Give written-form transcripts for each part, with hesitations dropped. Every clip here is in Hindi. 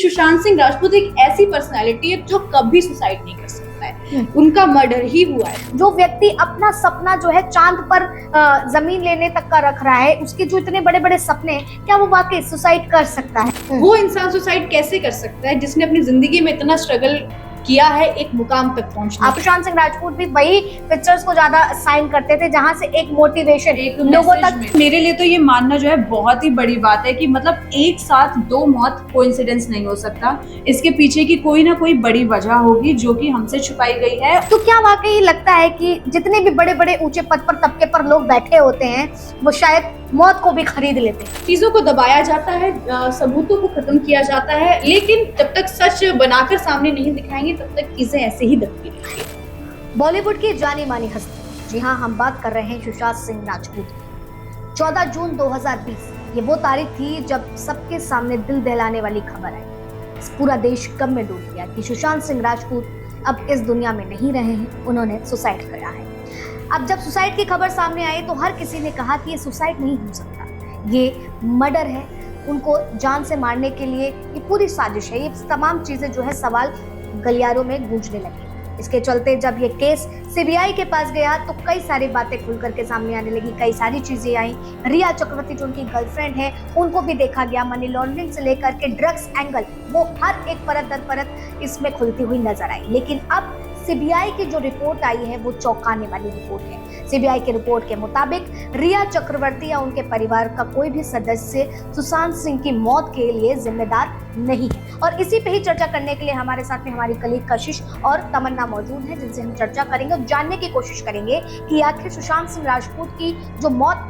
सुशांत सिंह राजपूत एक ऐसी पर्सनालिटी है जो कभी सुसाइड नहीं कर सकता है। उनका मर्डर ही हुआ है। जो व्यक्ति अपना सपना जो है चांद पर जमीन लेने तक का रख रहा है, उसके जो इतने बड़े बड़े सपने, क्या वो वाकई सुसाइड कर सकता है? वो इंसान सुसाइड कैसे कर सकता है जिसने अपनी जिंदगी में इतना स्ट्रगल किया है एक मुकाम तक पहुंचने। सुशांत सिंह राजपूत भी वही पिक्चर्स को ज्यादा साइन करते थे जहां से एक मोटिवेशन लोगों तक। मेरे लिए तो ये मानना जो है बहुत ही बड़ी बात है कि मतलब एक साथ दो मौत कोइंसिडेंस नहीं हो सकता। इसके पीछे की कोई ना कोई बड़ी वजह होगी जो कि हमसे छुपाई गई है। तो क्या वाकई लगता है कि जितने भी बड़े बड़े ऊंचे पद पर तबके पर लोग बैठे होते हैं वो शायद मौत को भी खरीद लेते हैं? चीजों को दबाया जाता है, सबूतों को खत्म किया जाता है, लेकिन जब तक सच बनाकर सामने नहीं दिखाएंगे तब तक चीजें ऐसे ही दबती रहेंगी। बॉलीवुड की जानी मानी हस्ती, जी हाँ, हम बात कर रहे हैं सुशांत सिंह राजपूत की। 14 जून 2020 ये वो तारीख थी जब सबके सामने दिल दहलाने वाली खबर आई। पूरा देश गम में डूब गया कि सुशांत सिंह राजपूत अब इस दुनिया में नहीं रहे हैं, उन्होंने सुसाइड किया है। अब जब सुसाइड की खबर सामने आई तो हर किसी ने कहा कि ये सुसाइड नहीं हो सकता, ये मर्डर है, उनको जान से मारने के लिए ये पूरी साजिश है। ये तमाम चीजें जो है सवाल गलियारों में गूंजने लगी। इसके चलते जब ये केस सीबीआई के पास गया तो कई सारी बातें खुल करके सामने आने लगी, कई सारी चीजें आई। रिया चक्रवर्ती जो उनकी गर्लफ्रेंड है उनको भी देखा गया। मनी लॉन्ड्रिंग से लेकर के ड्रग्स एंगल, वो हर एक परत दर परत इसमें खुलती हुई नजर आई। लेकिन अब सीबीआई की जो रिपोर्ट आई है वो चौंकाने वाली रिपोर्ट है। सीबीआई की रिपोर्ट के मुताबिक रिया चक्रवर्ती या उनके परिवार का कोई भी सदस्य सुशांत सिंह की मौत के लिए जिम्मेदार नहीं है। और इसी पे ही चर्चा करने के लिए हमारे साथ में हमारी कलीग कशिश और तमन्ना मौजूद है, जिनसे हम चर्चा करेंगे और जानने की कोशिश करेंगे कि आखिर सुशांत सिंह राजपूत की जो मौत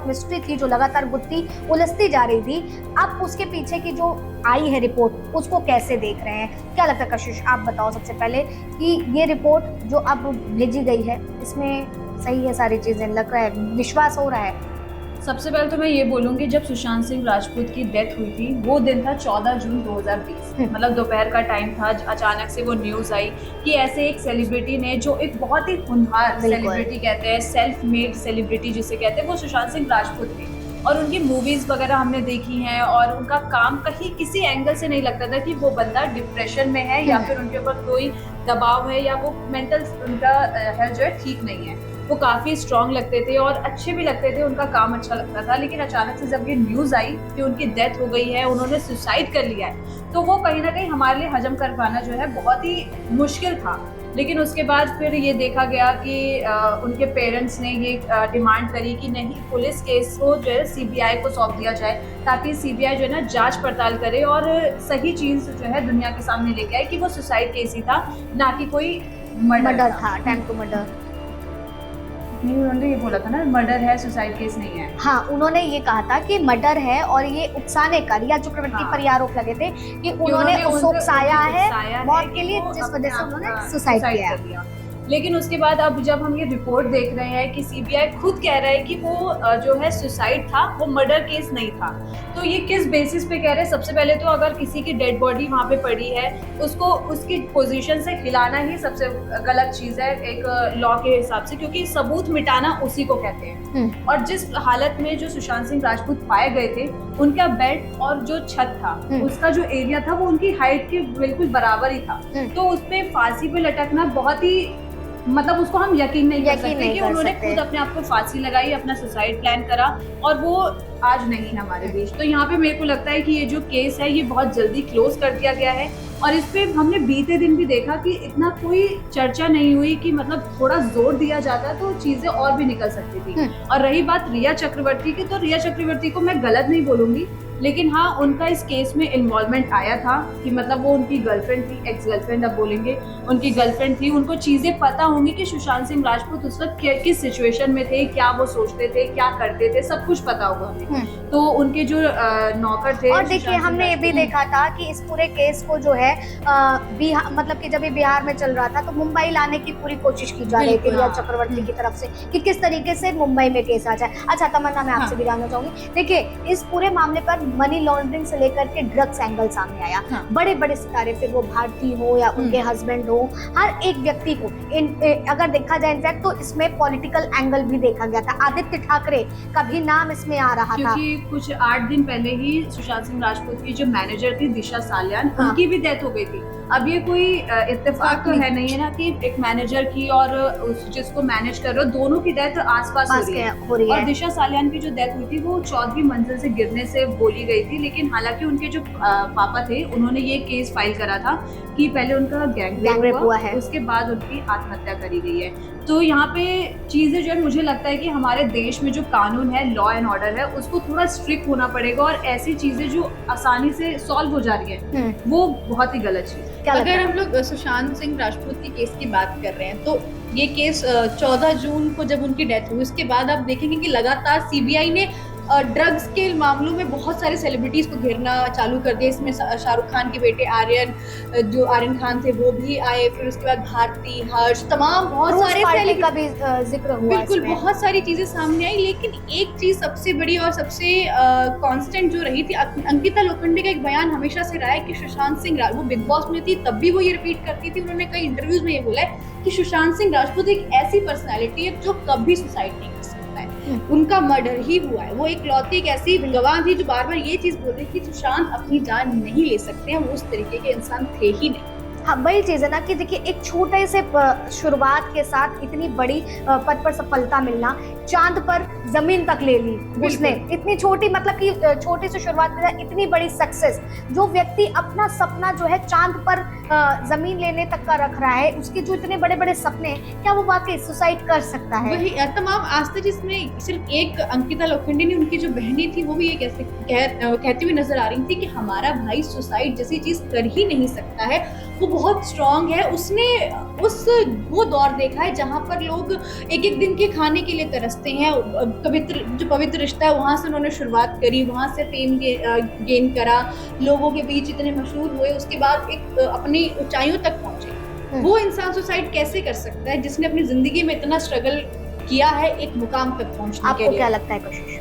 मिस्ट्री थी जो लगातार गुत्थी उलझती जा रही थी, अब उसके पीछे की जो आई है रिपोर्ट उसको कैसे देख रहे हैं? क्या लगता है कशिश, आप बताओ सबसे पहले कि ये रिपोर्ट जो अब भेजी गई है इसमें सही है सारी चीजें, लग रहा है, विश्वास हो रहा है? सबसे पहले तो मैं ये बोलूंगी जब सुशांत सिंह राजपूत की डेथ हुई थी वो दिन था 14 जून 2020, मतलब दोपहर का टाइम था। अचानक से वो न्यूज आई कि ऐसे एक सेलिब्रिटी ने, जो एक बहुत ही होनहार सेलिब्रिटी कहते हैं, सेल्फ मेड सेलिब्रिटी जिसे कहते हैं, वो सुशांत सिंह राजपूत थे। और उनकी मूवीज वगैरह हमने देखी हैं और उनका काम कहीं किसी एंगल से नहीं लगता था कि वो बंदा डिप्रेशन में है या फिर उनके ऊपर कोई दबाव है या वो मेंटल उनका हेल्थ जो है ठीक नहीं है। वो काफ़ी स्ट्रॉन्ग लगते थे और अच्छे भी लगते थे, उनका काम अच्छा लगता था। लेकिन अचानक से जब ये न्यूज़ आई कि उनकी डेथ हो गई है, उन्होंने सुसाइड कर लिया है, तो वो कहीं ना कहीं हमारे लिए हजम कर पाना जो है बहुत ही मुश्किल था। लेकिन उसके बाद फिर ये देखा गया कि उनके पेरेंट्स ने ये डिमांड करी कि नहीं, पुलिस केस को जो है सीबीआई को सौंप दिया जाए ताकि सीबीआई जो है ना जांच पड़ताल करे और सही चीज़ जो है दुनिया के सामने लेके आए कि वो सुसाइड केस ही था, ना कि कोई मर्डर था, अटेम्प्ट टू मर्डर। उन्होंने ये बोला था ना मर्डर है, सुसाइड केस नहीं है। हाँ, उन्होंने ये कहा था कि मर्डर है और ये उकसाने का, रिया चक्रवर्ती पर ये आरोप लगे थे कि उन्होंने उसको उकसाया है मौत के लिए, जिस वजह से उन्होंने सुसाइड किया। लेकिन उसके बाद अब जब हम ये रिपोर्ट देख रहे हैं कि सीबीआई खुद कह रहा है कि वो जो है सुसाइड था, वो मर्डर केस नहीं था, तो ये किस बेसिस पे कह रहे हैं? सबसे पहले तो अगर किसी की डेड बॉडी वहाँ पे पड़ी है, उसको उसकी पोजीशन से हिलाना ही सबसे गलत चीज़ है एक लॉ के हिसाब से, क्योंकि सबूत मिटाना उसी को कहते हैं। और जिस हालत में जो सुशांत सिंह राजपूत पाए गए थे, उनका बेड और जो छत था उसका जो एरिया था वो उनकी हाइट के बिल्कुल बराबर ही था, तो उस पे फांसी पे लटकना बहुत ही, मतलब उसको हम यकीन नहीं कर सकते कि उन्होंने खुद अपने आप को फांसी लगाई, अपना सुसाइड प्लान करा और वो आज नहीं है हमारे बीच। तो यहाँ पे मेरे को लगता है कि ये जो केस है ये बहुत जल्दी क्लोज कर दिया गया है। और इस पे हमने बीते दिन भी देखा कि इतना कोई चर्चा नहीं हुई कि मतलब थोड़ा जोर दिया जाता तो चीजें और भी निकल सकती थी। और रही बात रिया चक्रवर्ती की, तो रिया चक्रवर्ती को मैं गलत नहीं बोलूंगी, लेकिन हाँ उनका इस केस में इन्वॉल्वमेंट आया था कि मतलब वो उनकी गर्लफ्रेंड थी, एक्स गर्लफ्रेंड अब बोलेंगे, उनकी गर्लफ्रेंड थी, उनको चीजें पता होंगी कि सुशांत सिंह राजपूत उस वक्त किस सिचुएशन में थे, क्या वो सोचते थे, क्या करते थे, सब कुछ पता होगा हमें। तो उनके जो नौकर थे, और देखिए हमने ये भी देखा था कि इस पूरे केस को जो है बिहार, मतलब कि जब ये बिहार में चल रहा था तो मुंबई लाने की पूरी कोशिश की जा रही थी रिया चक्रवर्ती की तरफ से कि किस तरीके से मुंबई में केस आ जाए। अच्छा तमन्ना, मैं आपसे भी जानना चाहूंगी, देखिए इस पूरे मामले पर मनी लॉन्ड्रिंग से लेकर के ड्रग्स एंगल सामने आया। हाँ। बड़े बड़े सितारे, फिर वो भारती हो या उनके हस्बैंड हो, हर एक व्यक्ति को अगर देखा जाए इनफैक्ट तो इसमें पॉलिटिकल एंगल भी देखा गया था। आदित्य ठाकरे का भी नाम इसमें आ रहा था, क्योंकि कुछ 8 दिन पहले ही सुशांत सिंह राजपूत की जो मैनेजर थी दिशा सालियान, हाँ। उनकी भी डेथ हो गई थी। अब ये कोई इत्तेफाक तो है नहीं है ना कि एक मैनेजर की और जिसको मैनेज कर रहे हो दोनों की डेथ आसपास हो रही है। और दिशा सालियान की जो डेथ हुई थी वो 14वीं मंजिल से गिरने से बोली गई थी, लेकिन हालांकि उनके जो पापा थे उन्होंने ये केस फाइल करा था कि पहले उनका गैंग रेप हुआ है, उसके बाद उनकी आत्महत्या करी गई है। तो यहाँ पे चीजें जो है मुझे लगता है कि हमारे देश में जो कानून है, लॉ एंड ऑर्डर है, उसको थोड़ा स्ट्रिक्ट होना पड़ेगा और ऐसी चीजें जो आसानी से सॉल्व हो जा रही है वो बहुत ही गलत चीज है। अगर हम लोग सुशांत सिंह राजपूत के केस की बात कर रहे हैं तो ये केस 14 जून को जब उनकी डेथ हुई उसके बाद आप देखेंगे कि लगातार सीबीआई ने ड्रग्स के मामलों में बहुत सारे सेलिब्रिटीज को घेरना चालू कर दिया। इसमें शाहरुख खान के बेटे जो आर्यन खान थे वो भी आए, फिर उसके बाद भारती, हर्ष, तमाम बहुत सारे का भी जिक्र हुआ। बिल्कुल बहुत सारी चीजें सामने आई, लेकिन एक चीज सबसे बड़ी और सबसे कांस्टेंट जो रही थी, अंकिता लोखंडे का एक बयान हमेशा से रहा है कि सुशांत सिंह वो बिग बॉस में थी तब भी वो ये रिपीट करती थी, उन्होंने कई इंटरव्यूज में ये बोला है कि सुशांत सिंह राजपूत एक ऐसी पर्सनैलिटी है जो कभी सुसाइड नहीं कर सकता है, उनका मर्डर ही हुआ है। वो एक लौती एक ऐसी गवाह थी जो बार बार ये चीज बोलती थी कि सुशांत अपनी जान नहीं ले सकते हैं, वो उस तरीके के इंसान थे ही नहीं। हाँ, वही चीज है ना कि देखिए एक छोटे से शुरुआत के साथ इतनी बड़ी पद पर सफलता मिलना, चांद पर जमीन तक ले ली उसने, इतनी छोटी मतलब कि छोटी से शुरुआत के साथ इतनी बड़ी सक्सेस। जो व्यक्ति अपना सपना जो है चांद पर जमीन लेने तक का रख रहा है, उसके जो इतने बड़े बड़े सपने, क्या वो वाकई सुसाइड कर सकता है? वही तमाम आज तक जिसमें सिर्फ एक अंकिता लोखंडे ने, उनकी जो बहनें थी वो भी ये कहती हुई नजर आ रही थी कि हमारा भाई सुसाइड जैसी चीज कर ही नहीं सकता है, वो बहुत स्ट्रांग है, उसने वो दौर देखा है जहाँ पर लोग एक एक दिन के खाने के लिए तरसते हैं। पवित्र रिश्ता है वहाँ से उन्होंने शुरुआत करी, वहाँ से फेम गेन करा, लोगों के बीच इतने मशहूर हुए, उसके बाद एक अपनी ऊंचाइयों तक पहुंचे। वो इंसान सुसाइड कैसे कर सकता है जिसने अपनी जिंदगी में इतना स्ट्रगल किया है एक मुकाम तक पहुंचने के लिए? आपको क्या लगता है कोशिश?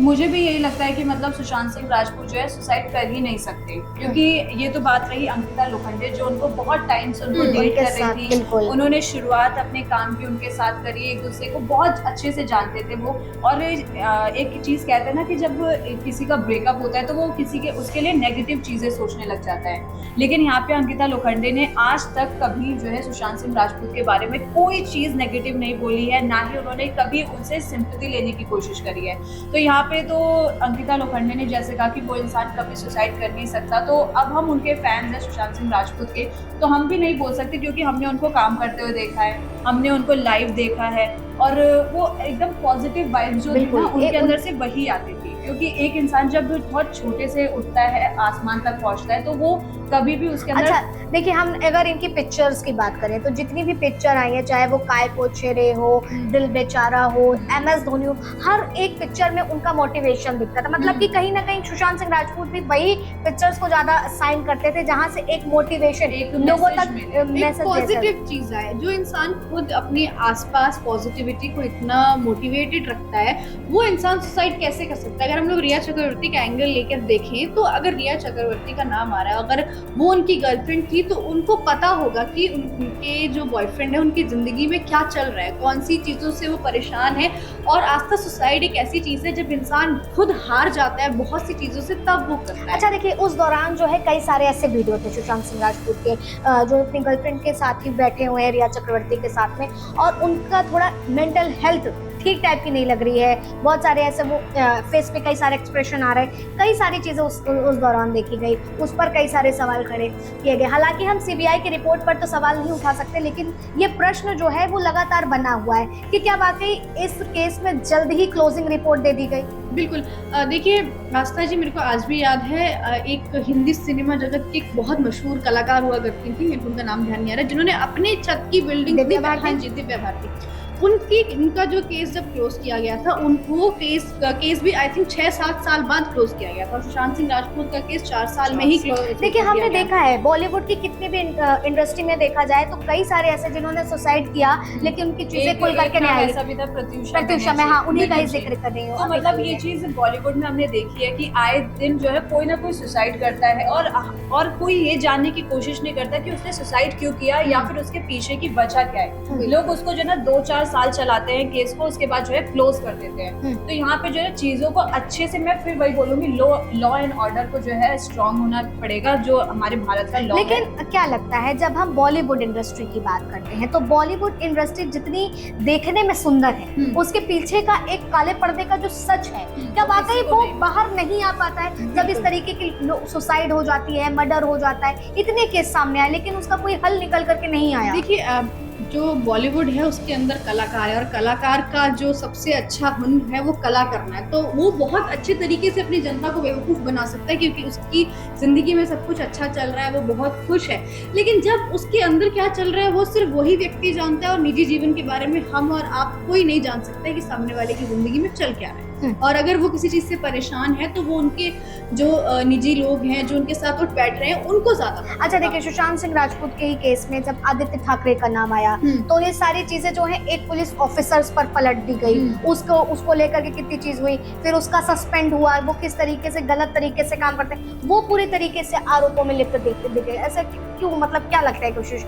मुझे भी यही लगता है कि मतलब सुशांत सिंह राजपूत जो है सुसाइड कर ही नहीं सकते, क्योंकि ये तो बात रही अंकिता लोखंडे जो उनको बहुत टाइम से उनको डेट कर रही थी, उन्होंने शुरुआत अपने काम की उनके साथ करी, एक दूसरे को बहुत अच्छे से जानते थे वो। और एक चीज कहते हैं ना कि जब किसी का ब्रेकअप होता है तो वो किसी के उसके लिए नेगेटिव चीजें सोचने लग जाता है, लेकिन यहाँ पे अंकिता लोखंडे ने आज तक कभी जो है सुशांत सिंह राजपूत के बारे में कोई चीज नेगेटिव नहीं बोली है, ना ही उन्होंने कभी उनसे सिंपैथी लेने की कोशिश करी है। तो यहाँ पे तो अंकिता लोखंडे ने जैसे कहा कि वो इंसान कभी सुसाइड कर नहीं सकता, तो अब हम उनके फैंस हैं सुशांत सिंह राजपूत के, तो हम भी नहीं बोल सकते क्योंकि हमने उनको काम करते हुए देखा है, हमने उनको लाइव देखा है और वो एकदम पॉजिटिव वाइब जो थी ना उनके अंदर से वही आती थी। क्योंकि एक इंसान जब बहुत छोटे से उठता है, आसमान तक पहुंचता है, तो वो कभी भी उसके अंदर। अच्छा देखिए, हम अगर इनकी पिक्चर्स की बात करें तो जितनी भी पिक्चर आई है, चाहे वो काय को चेहरे हो, दिल बेचारा हो, MS धोनी हो, हर एक पिक्चर में उनका मोटिवेशन दिखता था। मतलब कि कहीं ना कहीं सुशांत सिंह राजपूत भी वही पिक्चर्स को ज्यादा साइन करते थे जहां से एक मोटिवेशन, एक लोगों तक मैसेज, पॉजिटिव चीज आए। जो इंसान खुद अपने आसपास पॉजिटिविटी को इतना मोटिवेटेड रखता है, वो इंसान सुसाइड कैसे कर सकता है? अगर हम लोग रिया चक्रवर्ती का एंगल लेकर देखें तो अगर रिया चक्रवर्ती का नाम आ रहा है, अगर वो उनकी गर्लफ्रेंड थी तो उनको पता होगा कि उनके जो बॉयफ्रेंड है उनकी जिंदगी में क्या चल रहा है, कौन सी चीजों से वो परेशान है। और आस्था सुसाइड एक ऐसी चीज है जब इंसान खुद हार जाता है बहुत सी चीजों से, तब वो करता है। अच्छा देखिए, उस दौरान जो है कई सारे ऐसे वीडियो थे सुशांत सिंह राजपूत के जो अपनी गर्लफ्रेंड के साथ ही बैठे हुए हैं रिया चक्रवर्ती के साथ में, और उनका थोड़ा मेंटल हेल्थ ठीक टाइप की नहीं लग रही है, बहुत सारे ऐसे वो फेस पे कई सारे एक्सप्रेशन आ रहे हैं, कई सारी चीजें उस दौरान देखी गई, उस पर कई सारे सवाल खड़े किए गए। हालांकि हम CBI की रिपोर्ट पर तो सवाल नहीं उठा सकते, लेकिन ये प्रश्न जो है वो लगातार बना हुआ है कि क्या वाकई इस केस में जल्द ही क्लोजिंग रिपोर्ट दे दी गई? बिल्कुल। देखिए आस्था जी, मेरे को आज भी याद है, एक हिंदी सिनेमा जगत की एक बहुत मशहूर कलाकार हुआ करती थी, मेरे को उनका नाम ध्यान नहीं आ रहा, जिन्होंने अपने छत की बिल्डिंग, दिव्या भारती। हाँ जी, दिव्या भारती, उनका जो केस जब क्लोज किया गया था, उनको केस भी आई थिंक 6-7 साल बाद क्लोज किया गया था। सुशांत सिंह राजपूत का केस 4 साल में ही क्लोज। देखिए हमने देखा है बॉलीवुड की कितनी भी इंडस्ट्री में देखा जाए तो कई सारे ऐसे जिन्होंने सुसाइड किया लेकिन उनकी चीजें खुल करके नहीं आई। ऐसा भी था प्रत्युषा में, हाँ उन्हीं का ही जिक्र कर रही हूँ। तो मतलब ये चीज बॉलीवुड में हमने देखी है कि आए दिन जो है कोई ना कोई सुसाइड करता है और कोई ये जानने की कोशिश नहीं करता कि उसने सुसाइड क्यों किया या फिर उसके पीछे की वजह क्या है। लोग उसको जो है ना 2-4 साल चलाते हैं केस को, उसके बाद जो है क्लोज कर देते हैं। तो यहाँ पे जो है चीजों को अच्छे से, मैं फिर वही बोलूंगी, लॉ एंड ऑर्डर को जो है स्ट्रांग होना पड़ेगा, जो हमारे भारत का लॉ है। लेकिन क्या लगता है जब हम बॉलीवुड इंडस्ट्री की बात करते हैं तो बॉलीवुड इंडस्ट्री जितनी देखने में सुंदर है उसके पीछे का एक काले पर्दे का जो सच है क्या वाकई वो बाहर नहीं आ पाता है? जब इस तरीके की सुसाइड हो जाती है, मर्डर हो जाता है, इतने केस सामने आए लेकिन उसका कोई हल निकल करके नहीं आया। देखिए जो बॉलीवुड है उसके अंदर कलाकार है और कलाकार का जो सबसे अच्छा हुनर है वो कला करना है। तो वो बहुत अच्छे तरीके से अपनी जनता को बेवकूफ़ बना सकता है क्योंकि उसकी ज़िंदगी में सब कुछ अच्छा चल रहा है, वो बहुत खुश है। लेकिन जब उसके अंदर क्या चल रहा है वो सिर्फ वही व्यक्ति जानता है और निजी जीवन के बारे में हम और आप कोई नहीं जान सकते कि सामने वाले की ज़िंदगी में चल क्या रहा है। और अगर वो किसी चीज़ से परेशान है तो वो उनके जो निजी लोग हैं जो उनके साथ उठ बैठ रहे हैं उनको ज़्यादा। अच्छा देखिए सुशांत सिंह राजपूत के ही केस में जब आदित्य ठाकरे का नाम आया तो ये सारी चीजें जो है एक पुलिस ऑफिसर्स पर पलट दी गई, उसको लेकर के कितनी चीज हुई, फिर उसका सस्पेंड हुआ, वो किस तरीके से गलत तरीके से काम करते हैं वो पूरी तरीके से आरोपों में लिप्त दिख गए। ऐसा क्यों, मतलब क्या लगता है कोशिश?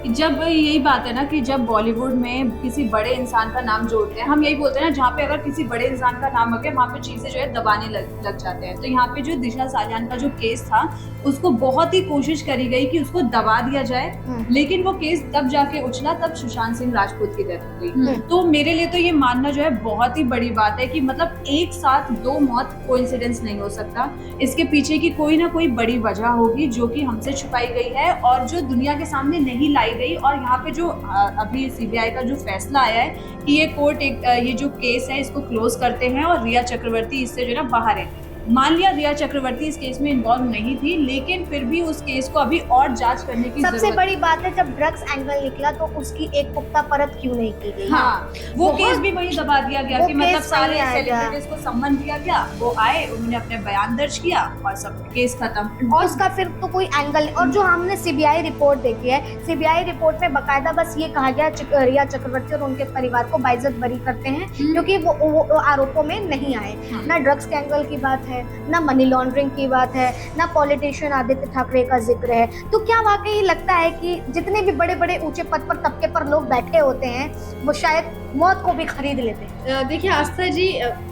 जब यही बात है ना कि जब बॉलीवुड में किसी बड़े इंसान का नाम जोड़ते हैं, हम यही बोलते हैं ना जहाँ पे अगर किसी बड़े इंसान का नाम आ गया वहाँ पे चीजें जो है दबाने लग जाते हैं। तो यहाँ पे जो दिशा सालियान का जो केस था उसको बहुत ही कोशिश करी गई कि उसको दबा दिया जाए, लेकिन वो केस तब जाके उछला तब सुशांत सिंह राजपूत की डेथ हो गई। तो मेरे लिए तो ये मानना जो है बहुत ही बड़ी बात है कि मतलब एक साथ 2 मौत कोइंसिडेंस नहीं हो सकता, इसके पीछे की कोई ना कोई बड़ी वजह होगी जो कि हमसे छुपाई गई है और जो दुनिया के सामने नहीं लाई गई। और यहाँ पे जो अभी सीबीआई का जो फैसला आया है कि ये कोर्ट ये जो केस है इसको क्लोज करते हैं और रिया चक्रवर्ती इससे जो है ना बाहर है। मान लिया रिया चक्रवर्ती इस केस में इन्वॉल्व नहीं थी लेकिन फिर भी उस केस को अभी और जांच करने की सबसे बड़ी बात है जब ड्रग्स एंगल निकला तो उसकी एक पुख्ता परत क्यों नहीं की गई? हाँ, वो केस भी वही दबा दिया गया कि मतलब सारे सेलिब्रिटीज को सम्मान दिया गया, वो आए उन्होंने अपने बयान दर्ज किया और सब केस खत्म। और उसका फिर तो कोई एंगल। और जो हमने सीबीआई रिपोर्ट देखी है, सीबीआई रिपोर्ट में बकायदा बस ये कहा गया रिया चक्रवर्ती और उनके परिवार को बाइज्जत बरी करते हैं क्योंकि वो आरोपों में नहीं आए। ना ड्रग्स के एंगल की बात है, ना मनी लॉन्ड्रिंग की बात है, ना पॉलिटिशियन आदित्य ठाकरे का जिक्र है। तो क्या वाकई लगता है कि जितने भी बड़े बड़े ऊंचे पद पर तबके पर लोग बैठे होते हैं वो शायद मौत को भी खरीद लेते हैं? देखिए आस्था जी,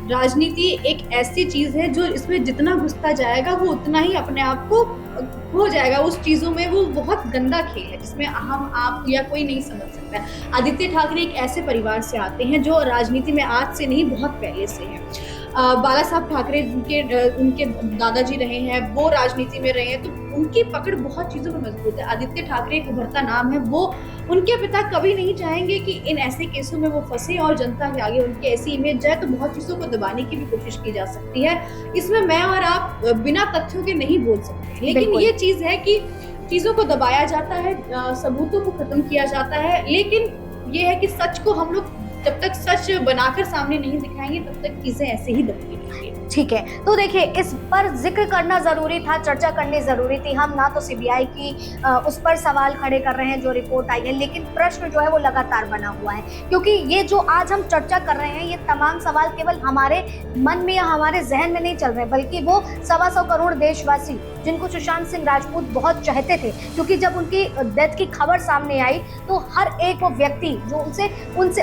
राजनीति एक ऐसी चीज है जो इसमें जितना घुसता जाएगा वो उतना ही अपने आप को हो जाएगा उस चीजों में। वो बहुत गंदा खेल है जिसमें हम आप या कोई नहीं समझ सकता है। आदित्य ठाकरे एक ऐसे परिवार से आते हैं जो राजनीति में आज से नहीं बहुत पहले से है। बाला साहब ठाकरे उनके दादाजी रहे हैं, वो राजनीति में रहे हैं, तो उनकी पकड़ बहुत चीज़ों में मजबूत है। आदित्य ठाकरे एक उभरता नाम है, वो उनके पिता कभी नहीं चाहेंगे कि इन ऐसे केसों में वो फंसे और जनता के आगे उनकी ऐसी इमेज जाए। तो बहुत चीज़ों को दबाने की भी कोशिश की जा सकती है। इसमें मैं और आप बिना तथ्यों के नहीं बोल सकते, लेकिन ये चीज़ है कि चीज़ों को दबाया जाता है, सबूतों को खत्म किया जाता है। लेकिन ये है कि सच को हम लोग जब तक सच बनाकर सामने नहीं दिखाएंगे तब तक चीजें ऐसे ही दबती रहेंगी। ठीक है, तो देखिए इस पर जिक्र करना जरूरी था, चर्चा करनी जरूरी थी। हम ना तो सीबीआई की उस पर सवाल खड़े कर रहे हैं जो रिपोर्ट आई है, लेकिन प्रश्न जो है वो लगातार बना हुआ है क्योंकि ये जो आज हम चर्चा कर रहे हैं ये तमाम सवाल केवल हमारे मन में या हमारे जहन में नहीं चल रहे बल्कि वो 125 करोड़ देशवासी जिनको सुशांत सिंह राजपूत बहुत चाहते थे, क्योंकि जब उनकी डेथ की खबर सामने आई तो हर एक वो व्यक्ति जो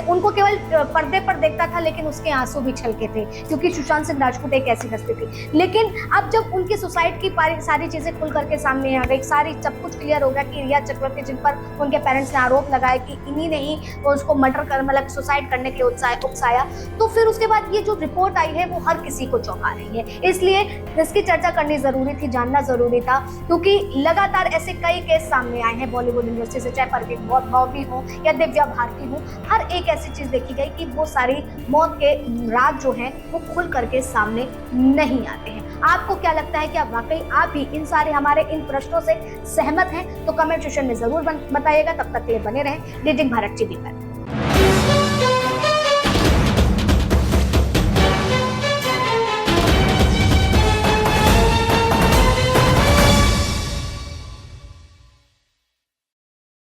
उनको केवल पर्दे पर देखता था लेकिन उसके आंसू भी छलके थे क्योंकि सुशांत सिंह राजपूत एक ऐसी हस्ती थी। लेकिन अब जब उनकी सुसाइड की सारी चीजें खुल करके सामने आ गई, सारी सब कुछ क्लियर हो गया कि रिया चक्रवर्ती जिन पर उनके पेरेंट्स ने आरोप लगाया कि इन्हीं ने ही उसको मर्डर कर मतलब सुसाइड करने के लिए उकसाया, तो फिर उसके बाद ये जो रिपोर्ट आई है वो हर किसी को चौंका रही है। इसलिए इसकी चर्चा करनी जरूरी थी, जानना जरूरी था क्योंकि लगातार ऐसे कई केस सामने आए हैं बॉलीवुड इंडस्ट्री से, चाहे परवीन बाबी हो या दिव्या भारती हो। हर एक ऐसी चीज देखी गई कि वो सारी मौत के राज जो है वो खुल करके सामने नहीं आते हैं। आपको क्या लगता है, क्या वाकई आप भी इन सारे हमारे इन प्रश्नों से सहमत हैं? तो कमेंट सेक्शन में जरूर बताइएगा। तब तक के लिए बने रहें डिजिटल भारत टीवी पर।